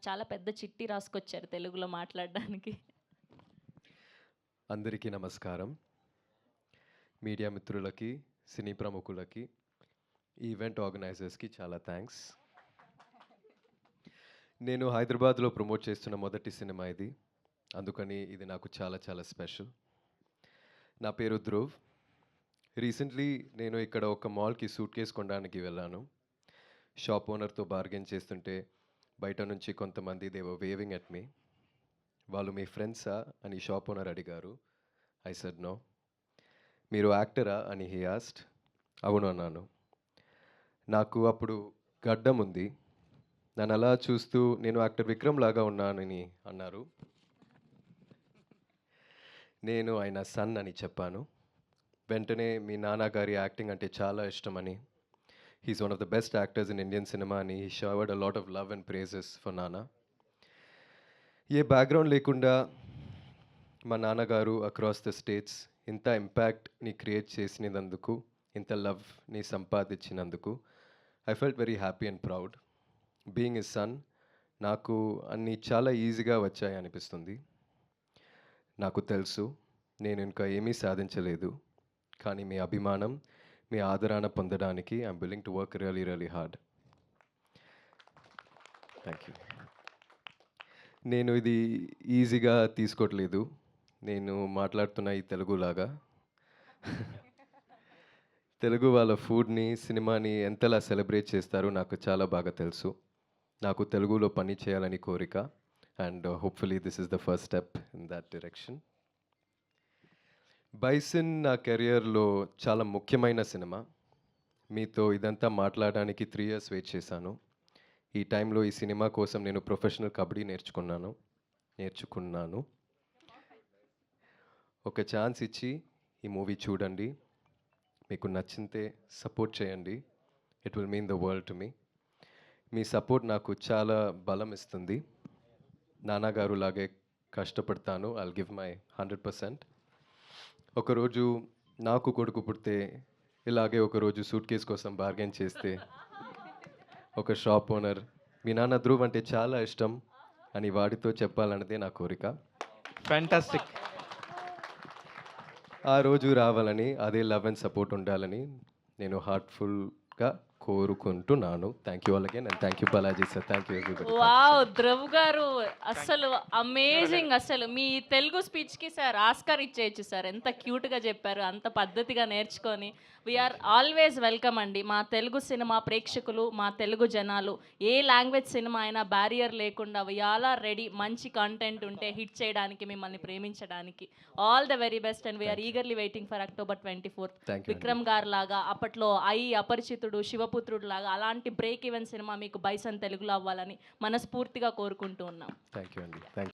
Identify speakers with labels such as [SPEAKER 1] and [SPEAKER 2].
[SPEAKER 1] చాలా పెద్ద చిట్టి రాసుకొచ్చారు తెలుగులో మాట్లాడడానికి.
[SPEAKER 2] అందరికీ నమస్కారం. మీడియా మిత్రులకి, సినీ ప్రముఖులకి, ఈవెంట్ ఆర్గనైజర్స్కి చాలా థ్యాంక్స్. నేను హైదరాబాద్లో ప్రమోట్ చేస్తున్న మొదటి సినిమా ఇది. అందుకని ఇది నాకు చాలా చాలా స్పెషల్. నా పేరు ధ్రువ్. రీసెంట్లీ నేను ఇక్కడ ఒక మాల్కి సూట్ కేస్ కొనడానికి వెళ్ళాను. షాప్ ఓనర్తో బార్గెన్ చేస్తుంటే బయట నుంచి కొంతమంది they were waving at me. వాళ్ళు మీ ఫ్రెండ్సా అని షాప్ ఓనర్ అడిగారు. I said no. మీరు యాక్టరా అని హీ ఆస్క్డ్. అవును అన్నాను. నాకు అప్పుడు గడ్డం ఉంది. నన్ను అలా చూస్తూ నేను యాక్టర్ విక్రమ్ లాగా ఉన్నానని అన్నారు. నేను ఆయన సన్ అని చెప్పాను. వెంటనే మీ నాన్నగారి యాక్టింగ్ అంటే చాలా ఇష్టమని, he's one of the best actors in Indian cinema అని he showered a lot of love and praises for నాన్న. ఏ బ్యాక్గ్రౌండ్ లేకుండా మా నాన్నగారు అక్రాస్ ద స్టేట్స్ ఇంత ఇంపాక్ట్ని క్రియేట్ చేసినందుకు, ఇంత లవ్ని సంపాదించినందుకు I felt very happy and proud. Being a son నాకు అన్నీ చాలా ఈజీగా వచ్చాయి అనిపిస్తుంది. నాకు తెలుసు నేను ఇంకా ఏమీ సాధించలేదు, కానీ మీ అభిమానం, మీ ఆదరణ పొందడానికి I'm willing to work really really hard. Thank you. నేను ఇది ఈజీగా తీసుకోవట్లేదు. నేను మాట్లాడుతున్న ఈ తెలుగులాగా. తెలుగు వాళ్ళ ఫుడ్ని, సినిమాని ఎంతలా సెలబ్రేట్ చేస్తారో నాకు చాలా బాగా తెలుసు. నాకు తెలుగులో పని చేయాలని కోరిక, and hopefully this is the first step in that direction. Bison నా కెరియర్లో చాలా ముఖ్యమైన సినిమా. మీతో ఇదంతా మాట్లాడడానికి 3 years వెయిట్ చేశాను. ఈ టైంలో ఈ సినిమా కోసం నేను ప్రొఫెషనల్ కబడ్డీ నేర్చుకున్నాను. ఒక ఛాన్స్ ఇచ్చి ఈ మూవీ చూడండి. మీకు నచ్చితే సపోర్ట్ చేయండి. It will mean the world to me. Me support నాకు చాలా బలం ఇస్తుంది. నాన్నగారు లాగే కష్టపడతాను. I'll give my 100%. ఒకరోజు నాకు కొడుకు పుడితే ఇలాగే ఒకరోజు సూట్ కేస్ కోసం బార్గెన్ చేస్తే ఒక షాప్ ఓనర్ మీ నాన్న ధ్రువ్ అంటే చాలా ఇష్టం అని వాడితో చెప్పాలన్నదే నా కోరిక.
[SPEAKER 3] ఫ్యాంటాస్టిక్.
[SPEAKER 2] ఆ రోజు రావాలని, అదే లవ్ అండ్ సపోర్ట్ ఉండాలని నేను హార్ట్ఫుల్గా కోరుకుంటున్నాను. Thank you all again and thank you Balaji sir. Thank you everybody.
[SPEAKER 1] Wow! Dhruv గారు అస్సలు అమేజింగ్. అసలు మీ తెలుగు స్పీచ్‌కి సార్ ఆస్కార్ ఇచ్చేయచ్చు సార్. ఎంత క్యూట్‌గా చెప్పారు. అంత పద్ధతిగా నేర్చుకొని వీఆర్ ఆల్వేస్ వెల్కమ్ అండి. మా తెలుగు సినిమా ప్రేక్షకులు, మా తెలుగు జనాలు ఏ లాంగ్వేజ్ సినిమా అయినా బ్యారియర్ లేకుండా వీఆర్ ఆర్ రెడీ. మంచి కంటెంట్ ఉంటే హిట్ చేయడానికి, మిమ్మల్ని ప్రేమించడానికి. All the very best and we are eagerly waiting for October 24th.
[SPEAKER 2] Thank you.
[SPEAKER 1] Vikram గారు లాగా అప్పట్లో అపరిచితుడు, శివపుత్రుడు లాగా అలాంటి బ్రేక్ ఈవెన్ సినిమా మీకు బైసన్ తెలుగులో అవ్వాలని మనస్ఫూర్తిగా కోరుకుంటూ ఉన్నాం.
[SPEAKER 2] థ్యాంక్ యూ అండి. థ్యాంక్